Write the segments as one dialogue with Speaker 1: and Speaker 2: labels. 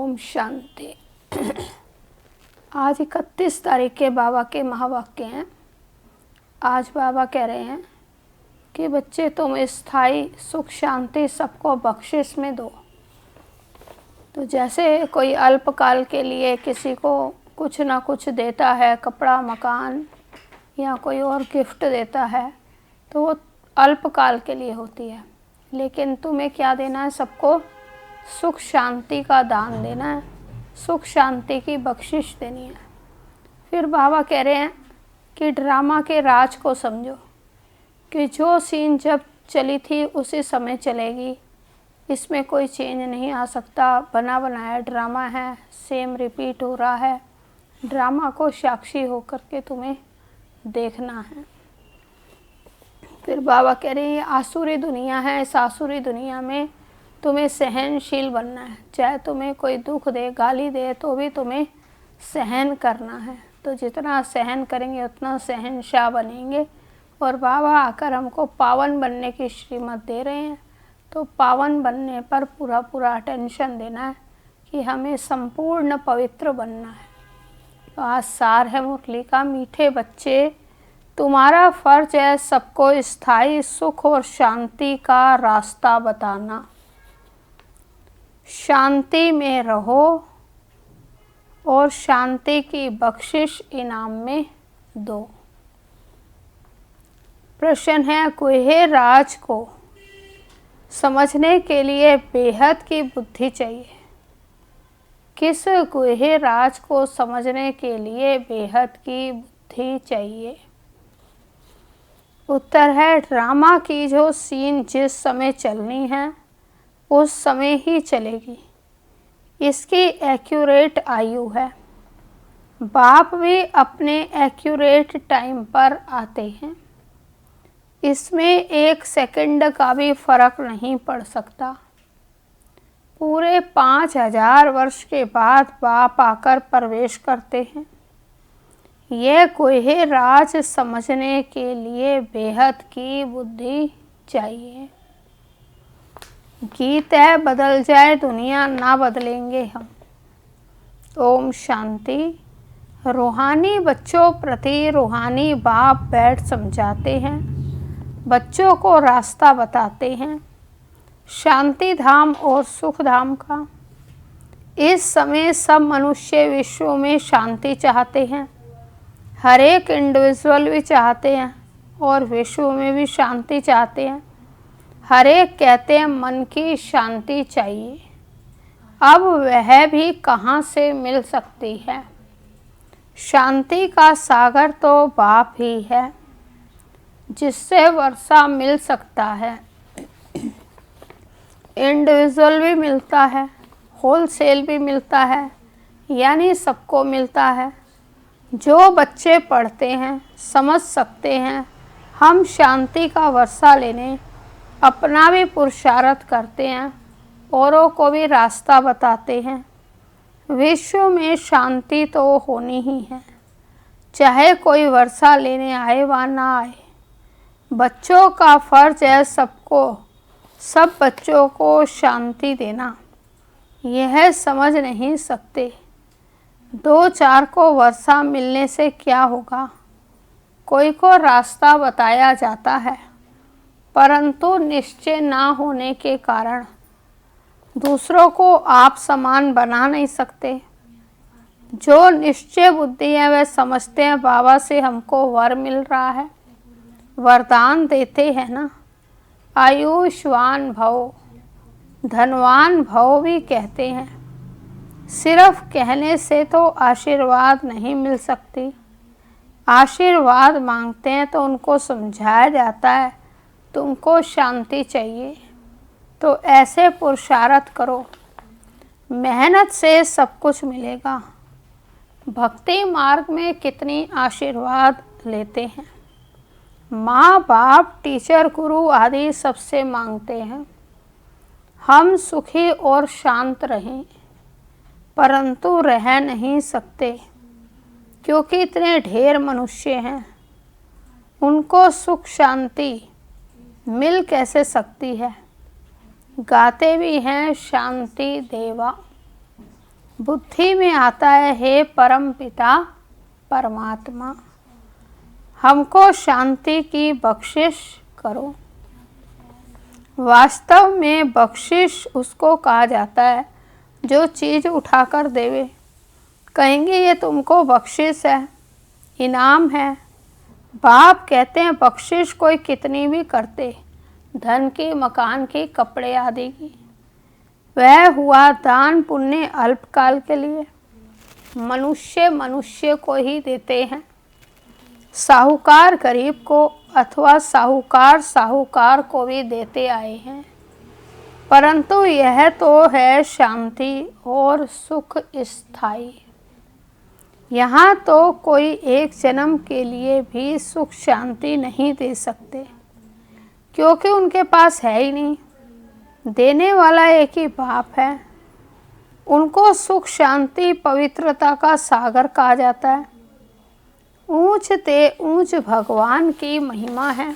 Speaker 1: ओम शांति। आज 31 तारीख के बाबा के महावाक्य हैं। आज बाबा कह रहे हैं कि बच्चे तुम स्थायी सुख शांति सबको बख्शिश में दो। तो जैसे कोई अल्पकाल के लिए किसी को कुछ ना कुछ देता है, कपड़ा मकान या कोई और गिफ्ट देता है, तो वो अल्पकाल के लिए होती है। लेकिन तुम्हें क्या देना है? सबको सुख शांति का दान देना है, सुख शांति की बख्शिश देनी है। फिर बाबा कह रहे हैं कि ड्रामा के राज को समझो कि जो सीन जब चली थी उसी समय चलेगी, इसमें कोई चेंज नहीं आ सकता। बना बनाया ड्रामा है, सेम रिपीट हो रहा है। ड्रामा को साक्षी होकर के तुम्हें देखना है। फिर बाबा कह रहे हैं ये आसुरी दुनिया है, इस आसुरी दुनिया में तुम्हें सहनशील बनना है। चाहे तुम्हें कोई दुख दे, गाली दे, तो भी तुम्हें सहन करना है। तो जितना सहन करेंगे उतना सहनशाह बनेंगे। और बाबा आकर हमको पावन बनने की श्रीमत दे रहे हैं। तो पावन बनने पर पूरा पूरा अटेंशन देना है कि हमें संपूर्ण पवित्र बनना है। तो आज सार है मुरली का, मीठे बच्चे तुम्हारा फर्ज है सबको स्थायी सुख और शांति का रास्ता बताना। शांति में रहो और शांति की बख्शिश इनाम में दो। प्रश्न है, गुह्य राज को समझने के लिए बेहद की बुद्धि चाहिए। किस गुह्य राज को समझने के लिए बेहद की बुद्धि चाहिए? उत्तर है, ड्रामा की जो सीन जिस समय चलनी है उस समय ही चलेगी। इसकी एक्यूरेट आयु है। बाप भी अपने एक्यूरेट टाइम पर आते हैं। इसमें एक सेकंड का भी फर्क नहीं पड़ सकता। पूरे 5000 वर्ष के बाद बाप आकर प्रवेश करते हैं। यह गुह्य राज समझने के लिए बेहद की बुद्धि चाहिए। गीत है, बदल जाए दुनिया ना बदलेंगे हम। ओम शांति। रूहानी बच्चों प्रति रूहानी बाप बैठ समझाते हैं, बच्चों को रास्ता बताते हैं शांति धाम और सुख धाम का। इस समय सब मनुष्य विश्व में शांति चाहते हैं। हर एक इंडिविजुअल भी चाहते हैं और विश्व में भी शांति चाहते हैं। हर एक कहते हैं मन की शांति चाहिए। अब वह भी कहाँ से मिल सकती है? शांति का सागर तो बाप ही है, जिससे वर्षा मिल सकता है। इंडिविजुअल भी मिलता है, होलसेल भी मिलता है, यानी सबको मिलता है। जो बच्चे पढ़ते हैं समझ सकते हैं हम शांति का वर्षा लेने अपना भी पुरुषार्थ करते हैं, औरों को भी रास्ता बताते हैं। विश्व में शांति तो होनी ही है, चाहे कोई वर्षा लेने आए व ना आए। बच्चों का फर्ज है सब बच्चों को शांति देना। यह समझ नहीं सकते 2-4 को वर्षा मिलने से क्या होगा। कोई को रास्ता बताया जाता है, परंतु निश्चय ना होने के कारण दूसरों को आप समान बना नहीं सकते। जो निश्चय बुद्धि है वह समझते हैं बाबा से हमको वर मिल रहा है, वरदान देते हैं ना। आयुष्मान भव, धनवान भव भी कहते हैं। सिर्फ कहने से तो आशीर्वाद नहीं मिल सकती। आशीर्वाद मांगते हैं तो उनको समझाया जाता है तुमको शांति चाहिए, तो ऐसे पुरुषार्थ करो, मेहनत से सब कुछ मिलेगा। भक्ति मार्ग में कितनी आशीर्वाद लेते हैं। माँ बाप टीचर गुरु आदि सबसे मांगते हैं हम सुखी और शांत रहें, परंतु रह नहीं सकते क्योंकि इतने ढेर मनुष्य हैं। उनको सुख शांति मिल कैसे सकती है। गाते भी हैं शांति देवा, बुद्धि में आता है, हे परम पिता परमात्मा, हमको शांति की बख्शिश करो। वास्तव में बख्शिश उसको कहा जाता है जो चीज़ उठाकर देवे। कहेंगे ये तुमको बख्शिश है, इनाम है। बाप कहते हैं बख्शिश कोई कितनी भी करते, धन की, मकान की, कपड़े आदि की, वह हुआ दान पुण्य अल्पकाल के लिए। मनुष्य को ही देते हैं, साहूकार गरीब को अथवा साहूकार को भी देते आए हैं। परंतु यह तो है शांति और सुख स्थायी। यहाँ तो कोई एक जन्म के लिए भी सुख शांति नहीं दे सकते, क्योंकि उनके पास है ही नहीं। देने वाला एक ही बाप है। उनको सुख शांति पवित्रता का सागर कहा जाता है। ऊंच ते ऊंच भगवान की महिमा है,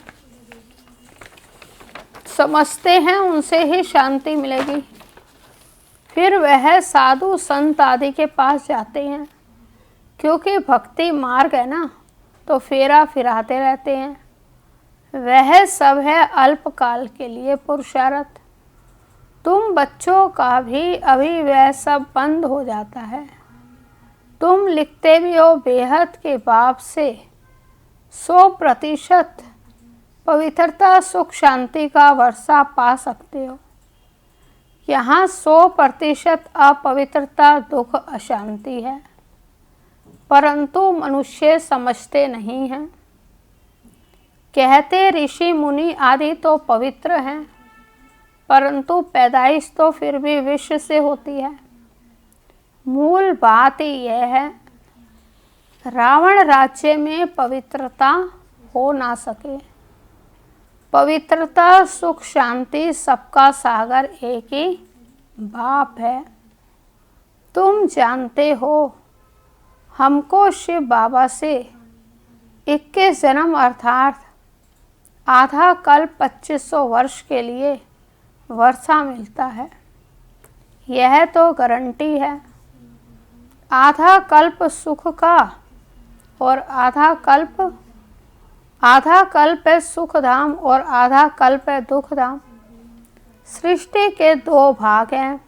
Speaker 1: समझते हैं उनसे ही शांति मिलेगी। फिर वह साधु संत आदि के पास जाते हैं, क्योंकि भक्ति मार्ग है ना, तो फेरा फिराते रहते हैं। वह सब है अल्पकाल के लिए पुरुषार्थ। तुम बच्चों का भी अभी वह सब बंद हो जाता है। तुम लिखते भी हो बेहद के बाप से 100% पवित्रता सुख शांति का वर्षा पा सकते हो। यहाँ 100% अपवित्रता दुख अशांति है, परंतु मनुष्य समझते नहीं हैं। कहते ऋषि मुनि आदि तो पवित्र हैं, परंतु पैदाइश तो फिर भी विश्व से होती है। मूल बात ही यह है, रावण राज्य में पवित्रता हो ना सके। पवित्रता सुख शांति सबका सागर एक ही बाप है। तुम जानते हो हमको शिव बाबा से 21 जन्म अर्थात आधा कल्प 2500 वर्ष के लिए वर्षा मिलता है। यह तो गारंटी है। आधा कल्प सुख का और आधा कल्प है सुख धाम और आधा कल्प है दुख धाम। सृष्टि के 2 भाग हैं,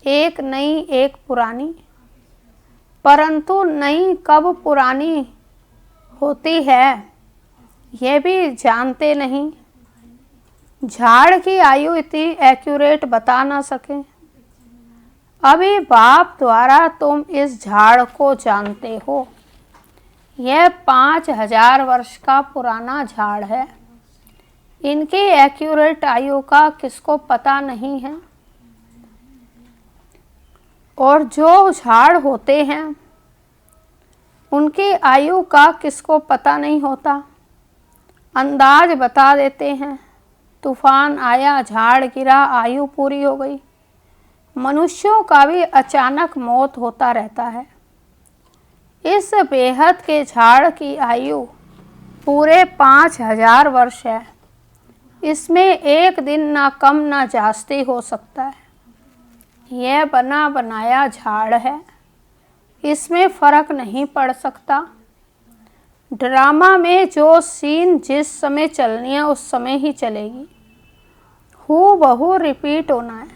Speaker 1: एक नई एक पुरानी। परंतु नई कब पुरानी होती है यह भी जानते नहीं। झाड़ की आयु इतनी एक्यूरेट बता ना सके। अभी बाप द्वारा तुम इस झाड़ को जानते हो। यह 5000 वर्ष का पुराना झाड़ है। इनकी एक्यूरेट आयु का किसको पता नहीं है। और जो झाड़ होते हैं उनकी आयु का किसको पता नहीं होता। अंदाज बता देते हैं, तूफान आया, झाड़ गिरा, आयु पूरी हो गई। मनुष्यों का भी अचानक मौत होता रहता है। इस बेहद के झाड़ की आयु पूरे 5000 वर्ष है। इसमें एक दिन ना कम ना जास्ती हो सकता है। यह बना बनाया झाड़ है, इसमें फर्क नहीं पड़ सकता। ड्रामा में जो सीन जिस समय चलनी है उस समय ही चलेगी, हूबहू रिपीट होना है।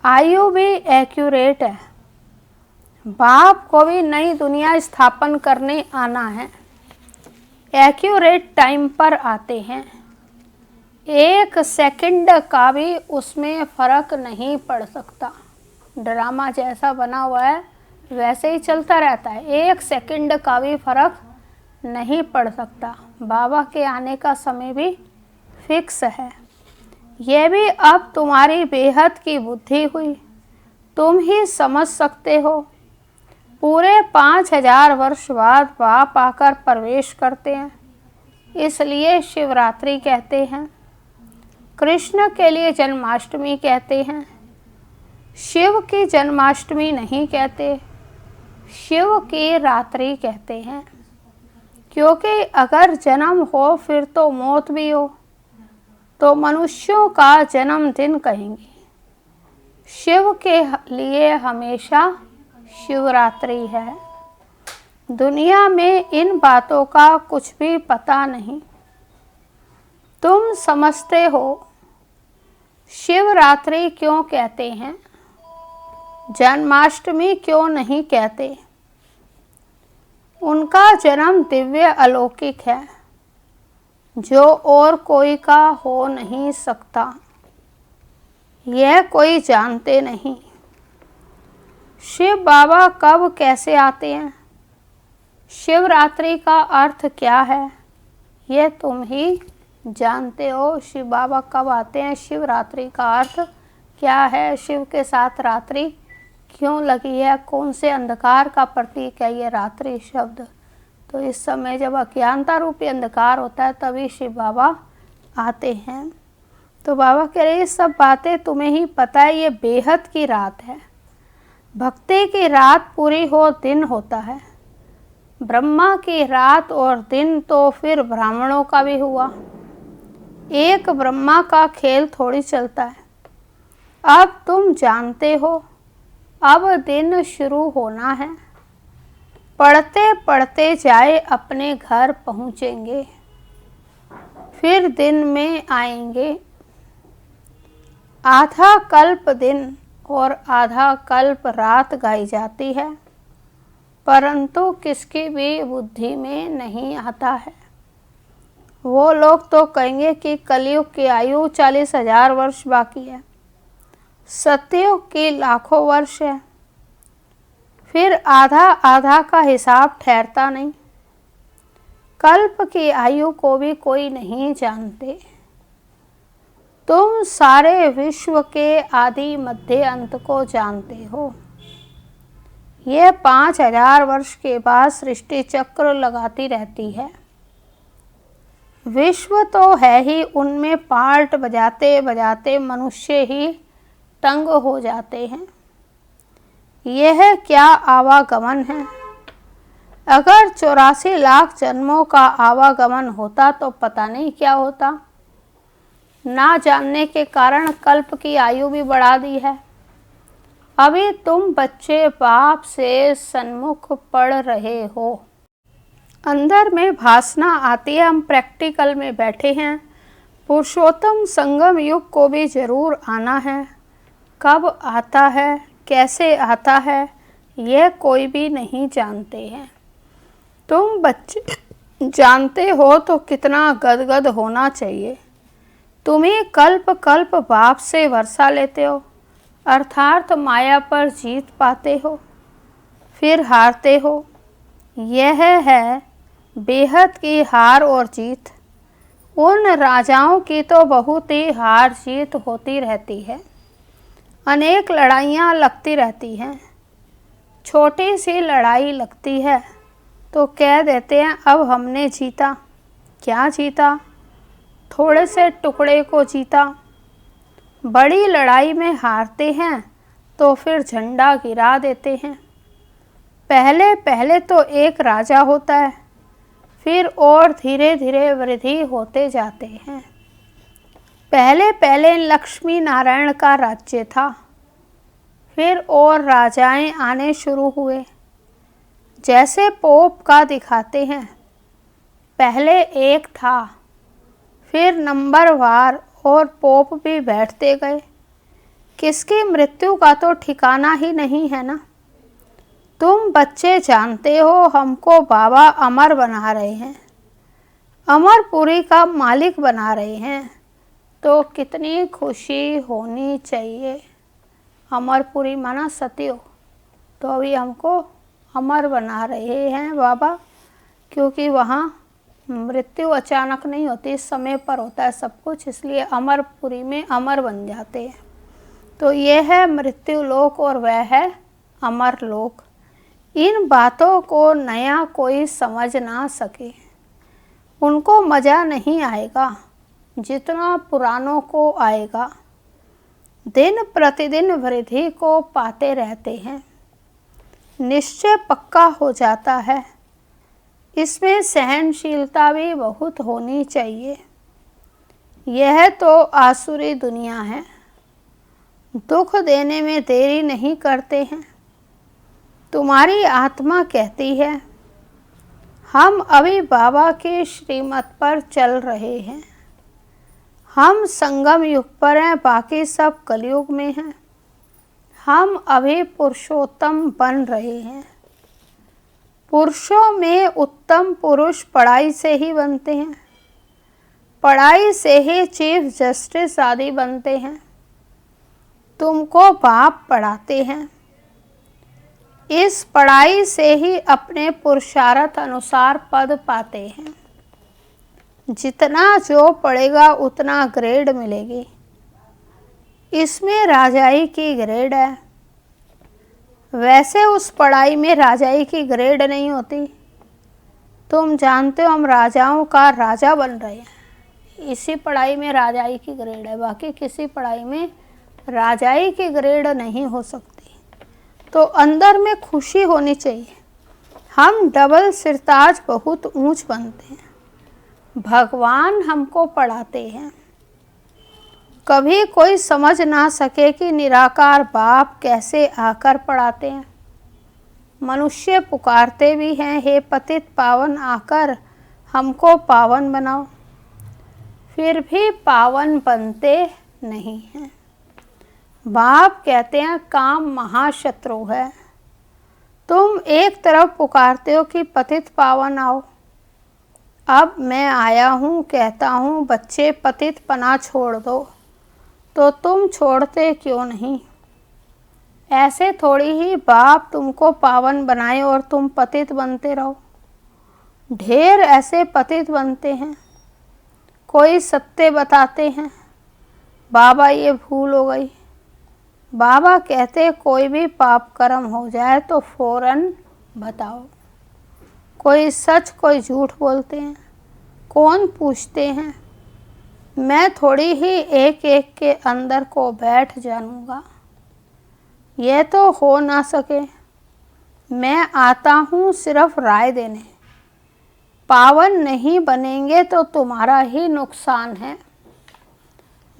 Speaker 1: आयु भी एक्यूरेट है। बाप को भी नई दुनिया स्थापन करने आना है, एक्यूरेट टाइम पर आते हैं। 1 सेकंड का भी उसमें फर्क नहीं पड़ सकता। ड्रामा जैसा बना हुआ है वैसे ही चलता रहता है, 1 सेकंड का भी फर्क नहीं पड़ सकता। बाबा के आने का समय भी फिक्स है। यह भी अब तुम्हारी बेहद की बुद्धि हुई, तुम ही समझ सकते हो। पूरे 5000 वर्ष बाद बाप आकर प्रवेश करते हैं, इसलिए शिवरात्रि कहते हैं। कृष्ण के लिए जन्माष्टमी कहते हैं, शिव की जन्माष्टमी नहीं कहते, शिव की रात्रि कहते हैं। क्योंकि अगर जन्म हो फिर तो मौत भी हो, तो मनुष्यों का जन्मदिन कहेंगे। शिव के लिए हमेशा शिवरात्रि है। दुनिया में इन बातों का कुछ भी पता नहीं। तुम समझते हो शिवरात्रि क्यों कहते हैं, जन्माष्टमी क्यों नहीं कहते? उनका जन्म दिव्य अलौकिक है, जो और कोई का हो नहीं सकता। यह कोई जानते नहीं। शिव बाबा कब कैसे आते हैं, शिवरात्रि का अर्थ क्या है, यह तुम ही जानते हो। शिव बाबा कब आते हैं, शिवरात्रि का अर्थ क्या है, शिव के साथ रात्रि क्यों लगी है, कौन से अंधकार का प्रतीक है ये रात्रि शब्द। तो इस समय जब अज्ञानता रूपी अंधकार होता है तभी शिव बाबा आते हैं। तो बाबा कह रहे ये सब बातें तुम्हें ही पता है, ये बेहद की रात है। भक्ति की रात पूरी हो दिन होता है। ब्रह्मा की रात और दिन तो फिर ब्राह्मणों का भी हुआ। एक ब्रह्मा का खेल थोड़ी चलता है। अब तुम जानते हो, अब दिन शुरू होना है। पढ़ते पढ़ते जाए अपने घर पहुँचेंगे, फिर दिन में आएंगे। आधा कल्प दिन और आधा कल्प रात गाई जाती है, परंतु किसकी भी बुद्धि में नहीं आता है। वो लोग तो कहेंगे कि कलयुग की आयु 40,000 वर्ष बाकी है, सतयुग की लाखों वर्ष है। फिर आधा आधा का हिसाब ठहरता नहीं। कल्प की आयु को भी कोई नहीं जानते। तुम सारे विश्व के आदि मध्य अंत को जानते हो। यह 5,000 वर्ष के बाद सृष्टि चक्र लगाती रहती है। विश्व तो है ही, उनमें पार्ट बजाते बजाते मनुष्य ही तंग हो जाते हैं। यह क्या आवागमन है। अगर 84 लाख जन्मों का आवागमन होता तो पता नहीं क्या होता। ना जानने के कारण कल्प की आयु भी बढ़ा दी है। अभी तुम बच्चे बाप से सन्मुख पढ़ रहे हो, अंदर में भासना आती है, हम प्रैक्टिकल में बैठे हैं। पुरुषोत्तम संगम युग को भी जरूर आना है। कब आता है, कैसे आता है, यह कोई भी नहीं जानते हैं। तुम बच्चे जानते हो तो कितना गदगद होना चाहिए। तुम्हें कल्प कल्प बाप से वर्षा लेते हो, अर्थात माया पर जीत पाते हो, फिर हारते हो। यह है बेहद की हार और जीत। उन राजाओं की तो बहुत ही हार जीत होती रहती है। अनेक लड़ाइयाँ लगती रहती हैं। छोटी सी लड़ाई लगती है तो कह देते हैं अब हमने जीता। क्या जीता? थोड़े से टुकड़े को जीता। बड़ी लड़ाई में हारते हैं तो फिर झंडा गिरा देते हैं। पहले पहले तो एक राजा होता है, फिर और धीरे धीरे वृद्धि होते जाते हैं। पहले पहले लक्ष्मी नारायण का राज्य था, फिर और राजाएं आने शुरू हुए। जैसे पोप का दिखाते हैं, पहले एक था, फिर नंबरवार और पोप भी बैठते गए। किसकी मृत्यु का तो ठिकाना ही नहीं है ना। तुम बच्चे जानते हो हमको बाबा अमर बना रहे हैं, अमरपुरी का मालिक बना रहे हैं, तो कितनी खुशी होनी चाहिए। अमरपुरी माना सत्य, तो अभी हमको अमर बना रहे हैं बाबा, क्योंकि वहाँ मृत्यु अचानक नहीं होती, समय पर होता है सब कुछ, इसलिए अमरपुरी में अमर बन जाते हैं। तो ये है मृत्यु लोक और वह है अमर लोक। इन बातों को नया कोई समझ ना सके, उनको मज़ा नहीं आएगा जितना पुरानों को आएगा। दिन प्रतिदिन वृद्धि को पाते रहते हैं, निश्चय पक्का हो जाता है। इसमें सहनशीलता भी बहुत होनी चाहिए। यह तो आसुरी दुनिया है। दुख देने में देरी नहीं करते हैं। तुम्हारी आत्मा कहती है हम अभी बाबा के श्रीमत पर चल रहे हैं। हम संगम युग पर हैं, बाकी सब कलयुग में हैं। हम अभी पुरुषोत्तम बन रहे हैं। पुरुषों में उत्तम पुरुष पढ़ाई से ही बनते हैं। पढ़ाई से ही चीफ जस्टिस आदि बनते हैं। तुमको बाप पढ़ाते हैं। इस पढ़ाई से ही अपने पुरुषार्थ अनुसार पद पाते हैं। जितना जो पढ़ेगा उतना ग्रेड मिलेगी। इसमें राजाई की ग्रेड है। वैसे उस पढ़ाई में राजाई की ग्रेड नहीं होती। तुम जानते हो हम राजाओं का राजा बन रहे हैं। इसी पढ़ाई में राजाई की ग्रेड है, बाकी किसी पढ़ाई में राजाई की ग्रेड नहीं हो सकती। तो अंदर में खुशी होनी चाहिए। हम डबल सिरताज बहुत ऊंच बनते हैं। भगवान हमको पढ़ाते हैं। कभी कोई समझ ना सके कि निराकार बाप कैसे आकर पढ़ाते हैं। मनुष्य पुकारते भी हैं, हे पतित पावन आकर हमको पावन बनाओ, फिर भी पावन बनते नहीं हैं। बाप कहते हैं काम महाशत्रु है। तुम एक तरफ पुकारते हो कि पतित पावन आओ, अब मैं आया हूँ कहता हूँ बच्चे पतित पना छोड़ दो, तो तुम छोड़ते क्यों नहीं? ऐसे थोड़ी ही बाप तुमको पावन बनाए और तुम पतित बनते रहो। ढेर ऐसे पतित बनते हैं। कोई सत्य बताते हैं, बाबा ये भूल हो गई। बाबा कहते कोई भी पाप कर्म हो जाए तो फौरन बताओ। कोई सच कोई झूठ बोलते हैं, कौन पूछते हैं? मैं थोड़ी ही एक एक के अंदर को बैठ जानूंगा, यह तो हो ना सके। मैं आता हूँ सिर्फ राय देने। पावन नहीं बनेंगे तो तुम्हारा ही नुकसान है।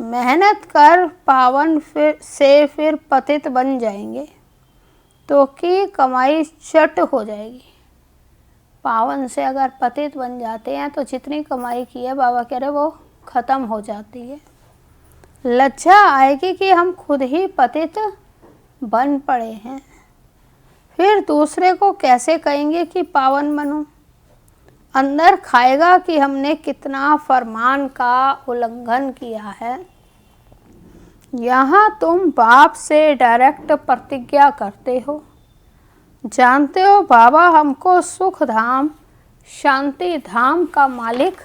Speaker 1: मेहनत कर पावन फिर पतित बन जाएंगे तो की कमाई चट हो जाएगी। पावन से अगर पतित बन जाते हैं तो जितनी कमाई की है बाबा कह रहे वो ख़त्म हो जाती है। लज्जा आएगी कि हम खुद ही पतित बन पड़े हैं, फिर दूसरे को कैसे कहेंगे कि पावन बनो। अंदर खाएगा कि हमने कितना फरमान का उल्लंघन किया है। यहाँ तुम बाप से डायरेक्ट प्रतिज्ञा करते हो। जानते हो बाबा हमको सुख धाम शांति धाम का मालिक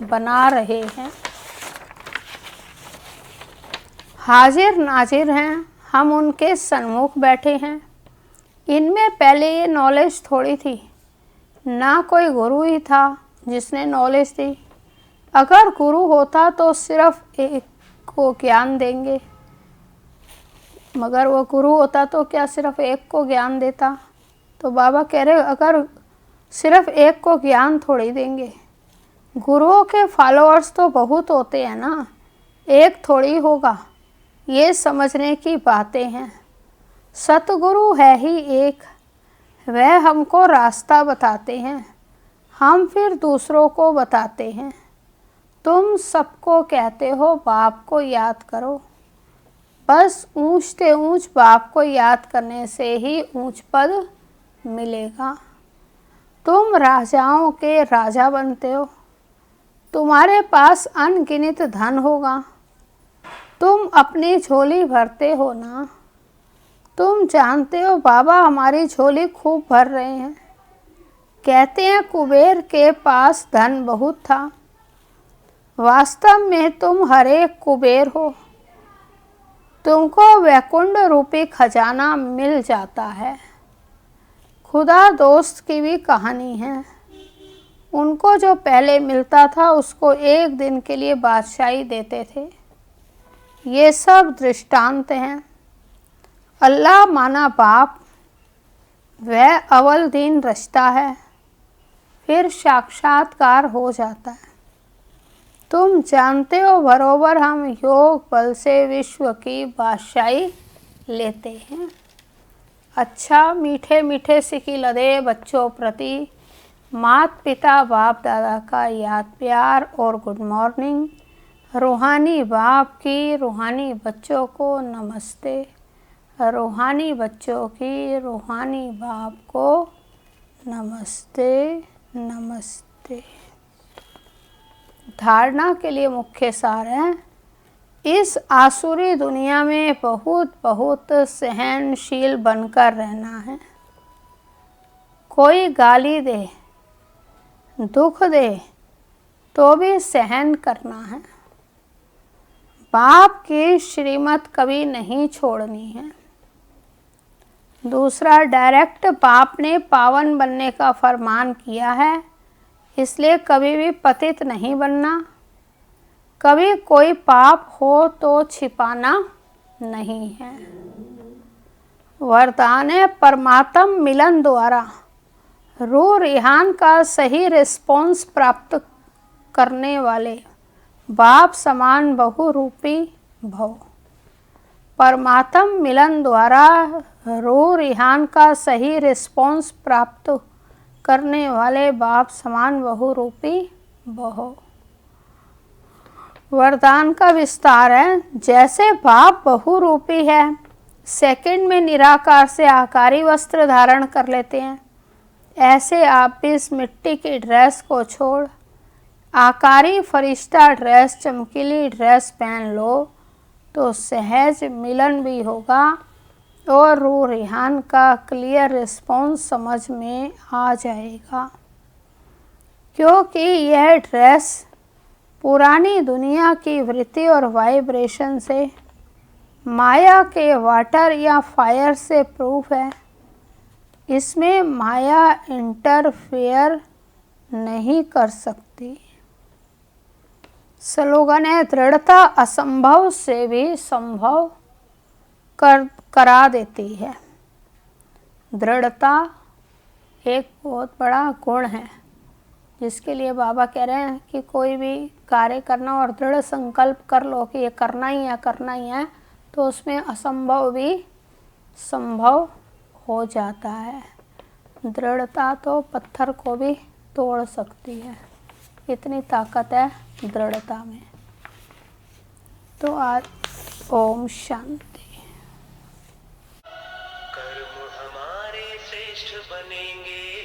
Speaker 1: बना रहे हैं। हाजिर नाजिर हैं, हम उनके सन्मुख बैठे हैं। इनमें पहले ये नॉलेज थोड़ी थी, ना कोई गुरु ही था जिसने नॉलेज दी। अगर गुरु होता तो सिर्फ एक को ज्ञान देंगे, मगर वो गुरु होता तो क्या सिर्फ एक को ज्ञान देता? तो बाबा कह रहे अगर सिर्फ एक को ज्ञान थोड़ी देंगे, गुरुओं के फॉलोअर्स तो बहुत होते हैं ना, एक थोड़ी होगा। ये समझने की बातें हैं। सतगुरु है ही एक, वह हमको रास्ता बताते हैं, हम फिर दूसरों को बताते हैं। तुम सबको कहते हो बाप को याद करो, बस ऊंचते ऊंच बाप को याद करने से ही ऊंच पद मिलेगा। तुम राजाओं के राजा बनते हो, तुम्हारे पास अनगिनत धन होगा, तुम अपनी झोली भरते हो ना। तुम जानते हो बाबा हमारी झोली खूब भर रहे हैं। कहते हैं कुबेर के पास धन बहुत था, वास्तव में तुम हरे कुबेर हो। तुमको वैकुंठ रूपी खजाना मिल जाता है। खुदा दोस्त की भी कहानी है। उनको जो पहले मिलता था उसको एक दिन के लिए बादशाही देते थे। ये सब दृष्टांत हैं। अल्लाह माना बाप, वह अव्वल दिन रचता है, फिर साक्षात्कार हो जाता है। तुम जानते हो बरोबर हम योग बल से विश्व की बादशाही लेते हैं। अच्छा, मीठे मीठे सिकी लदे बच्चों प्रति माता पिता बाप दादा का याद प्यार और गुड मॉर्निंग। रूहानी बाप की रूहानी बच्चों को नमस्ते। रूहानी बच्चों की रूहानी बाप को नमस्ते नमस्ते। धारणा के लिए मुख्य सार है, इस आसुरी दुनिया में बहुत बहुत सहनशील बनकर रहना है। कोई गाली दे, दुख दे तो भी सहन करना है। बाप की श्रीमत कभी नहीं छोड़नी है। दूसरा, डायरेक्ट बाप ने पावन बनने का फरमान किया है, इसलिए कभी भी पतित नहीं बनना। कभी कोई पाप हो तो छिपाना नहीं है। वरदान है, परमात्म मिलन द्वारा रूह रिहान का सही रिस्पॉन्स प्राप्त करने वाले बाप समान बहुरूपी भव। परमात्म मिलन द्वारा रूह रिहान का सही रिस्पॉन्स प्राप्त करने वाले बाप समान बहुरूपी भव। वरदान का विस्तार है, जैसे बाप बहुरूपी है, सेकंड में निराकार से आकारी वस्त्र धारण कर लेते हैं, ऐसे आप भी इस मिट्टी की ड्रेस को छोड़ आकारी फरिश्ता ड्रेस, चमकीली ड्रेस पहन लो तो सहज मिलन भी होगा और रूह रिहान का क्लियर रिस्पॉन्स समझ में आ जाएगा। क्योंकि यह ड्रेस पुरानी दुनिया की वृत्ति और वाइब्रेशन से, माया के वाटर या फायर से प्रूफ है। इसमें माया इंटरफेयर नहीं कर सकती। स्लोगन है, दृढ़ता असंभव से भी संभव करा देती है। दृढ़ता एक बहुत बड़ा गुण है, जिसके लिए बाबा कह रहे हैं कि कोई भी कार्य करना और दृढ़ संकल्प कर लो कि ये करना ही है, तो उसमें असंभव भी संभव हो जाता है। दृढ़ता तो पत्थर को भी तोड़ सकती है, इतनी ताकत है दृढ़ता में। तो आज ओम शांति।
Speaker 2: कर्म हमारे श्रेष्ठ बनेंगे।